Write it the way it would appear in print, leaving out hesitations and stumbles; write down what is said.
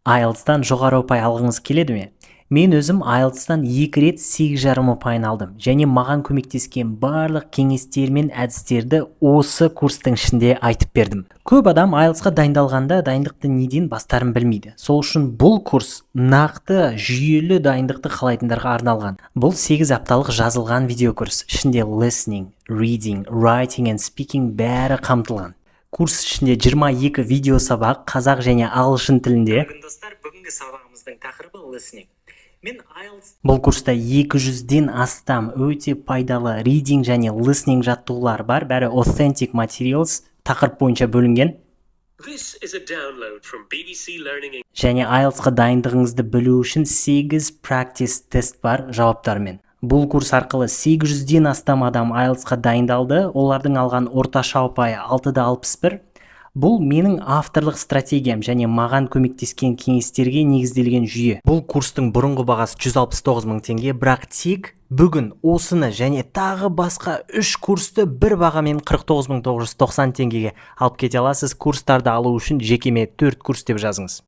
IELTS-тан жоғары ұпай алғыңыз келеді ме? Мен өзім IELTS-тан 2 рет 8,5 ұпайын алдым және маған көмектескен барлық кеңестер мен әдістерді осы курстың ішінде айтып бердім. Көп адам IELTS-қа дайындалғанда дайындықты неден бастарын білмейді. Сол үшін бұл курс нақты жүйелі дайындықты қалайтындарға арналған. Бұл 8 апталық жазылған видеокурс. Ішінде listening, reading, writing and speaking бәрі қамтылған. Курс ішінде 22 видео сабақ қазақ және ағылшын тілінде. Достар, бүгінгі сабағымыздың тақырыбы listening. Бұл курста 200-ден астам өте пайдалы reading және listening жаттығулар бар, бәрі authentic materials тақырып бойынша бөлінген. Және IELTS-қа дайындығыңызды білу үшін 8 practice тест бар жауаптармен. Бұл курс арқылы 800-ден астам адам IELTS-қа дайындалды, олардың алған орташа ұпайы 6.61. Бұл менің авторлық стратегиям және маған көмектескен кеңестерге негізделген жүйе. Бұл курстың бұрынғы бағасы 169 мың теңге, бірақ тек бүгін осыны және тағы басқа 3 курсты бір бағамен 49 990 теңгеге алып кете аласыз. Курстарды алу үшін жекеме 4 курс деп жазыңыз.